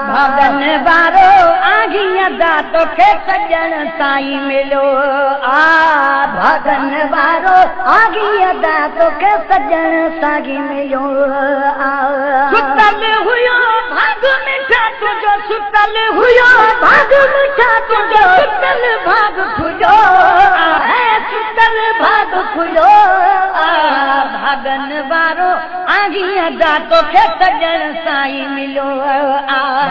भागन वारो आगी अदा तोखे सजन साईं मिलो भागन वारो आगी अदा तोखे सजन साईं मिलो सुतल हुयो भाग मिठा तुझो सुतल हुयो भाग मिठा तुझो सुतल भाग खुलो सुतल भाग खुलो भागन वारो आगी अदा तोखे सजन साईं मिलो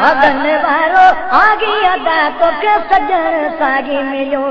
भागन वारो आगी अदा तोखे सजन साईं मिलो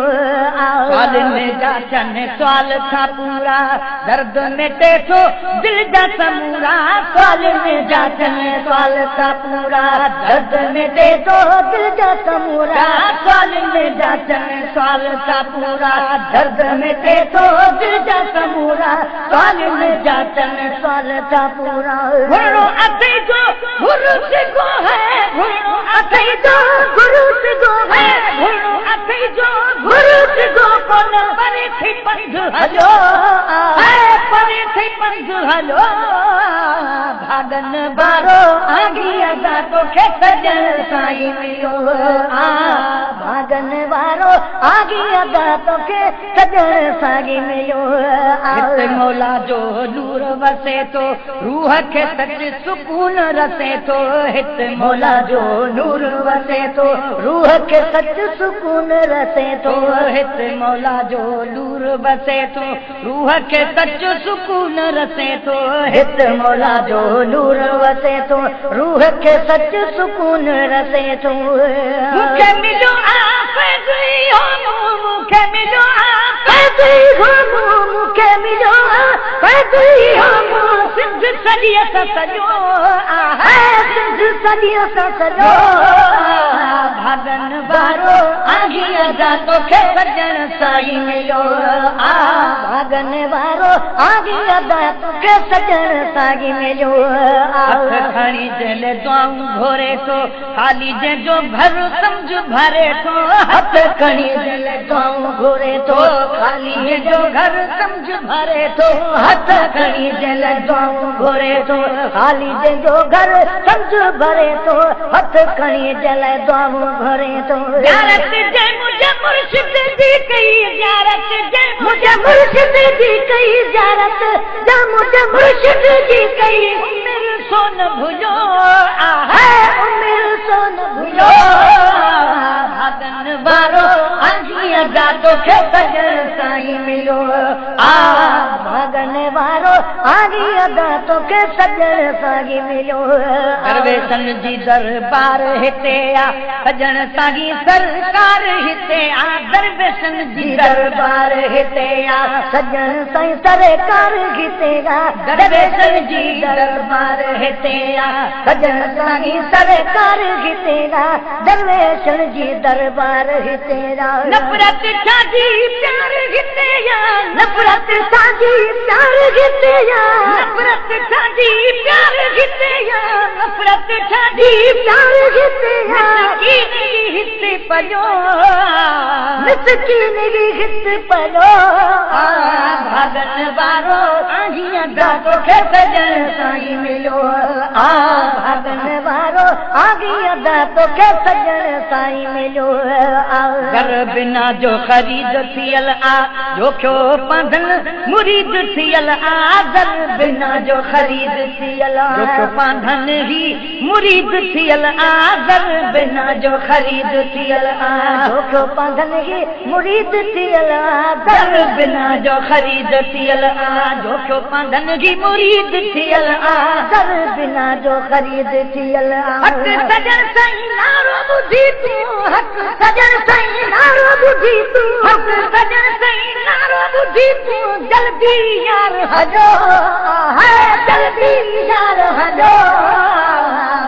साल में जाचन साल था पूरा दर्द में टेठो दिल जा समूरा साल में जाचन साल था पूरा दर्द में टेठो दिल जा समूरा साल में जाचन साल था पूरा दर्द में टेठो दिल जा समूरा साल में जाचन साल था पूरा घुरो अथई जो गुरु सिगो है घुरो अथई जो गुरु सिगो है घुरो अथई जो गुरु सिगो कोन परे थी पंध हलो परे थी पंध हलो भागन वारो आगी अदा तोखे सजन साईं मिलो भागन वारो आगी अदा तोखे सजन साईं मिलो हित मौला जो नूर वसे तो रूह के सच सुकून रसे तो हित मौला जो नूर वसे तो रूह के सच सुकून रसे तो हित मौला जो नूर वसे तो रूह के सच सुकून रसे तो हित मौला जो नूर वसे तो रूह के सच सुकून रसे तो मुखे मिलो आफज़ी हो मुखे मिलो आफज़ी हो मुखे मिलो आफज़ी हो सिंध सदिया सजो सिंध सदिया सजो भागन वारो आगी अदा तोखे सजन साईं मिलो भागन वारो आगी अदा तोखे सजन साईं मिलो हथ खणी जल दुआऊं घोरे तो खाली जंहिंजो घर समझ भरे तो हथ खणी जल दुआऊं घोरे तो खाली जंहिंजो घर समझ भरे तो हथ खणी जल दुआऊं घोरे तो खाली जंहिंजो घर समझ भरे तो हथ खणी जल दुआऊं भरे तो ज़ियारत जय मुझे मुर्शिद दी कई ज़ियारत जय मुझे मुर्शिद दी कई ज़ियारत जय मुझे मुर्शिद दी कई उम्र सोन भुलो उम्र सोन भुलो भागन वारो आगी अदा तोखे सजन साईं मिलो भागन वारो आगी अदा तोखे सजन साईं मिलो दरवेशन जी दरबार हिते सजन साईं सरकार हिते दरवेशन जी दरबार हिते सजन साईं सरकार हिते दरवेशन जी दरबार हिते सजन साईं सरकार हिते दरवेशन जी दरबार हिते नफ़रत साजी प्यार हिते नफ़रत साजी प्यार हिते नफ़रत साजी प्यार हिते नफ़रत साजी प्यार हिते हिते पलो मिसकीन जी हित पलो भागन वारो आगी अदा तोखे सजन साईं मिलो भागन वारो आगी अदा तोखे सजन साईं मिलो घर बिना जो खरीद थियल जो क्यो पांधन मुरीद थियल घर बिना जो खरीद थियल जो क्यो पांधन ही मुरीद थियल घर बिना जो खरीद थियल जो क्यो पांधन ही मुरीद थियल घर बिना जो खरीद थियल जो क्यो पांधन ही मुरीद थियल घर बिना जो खरीद थियल हक सजन साईं नारो बुधी तू हक सजन साईं नारो बुधी तू हक सजन साईं नारो बुधी तू जल्दी यार हजो है जल्दी यार हजो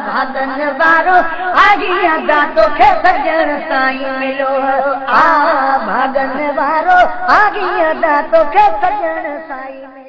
भागन वारो आगी अदा तोखे सजन साईं मिलो भागन वारो आगी अदा तोखे सजन साईं मिलो।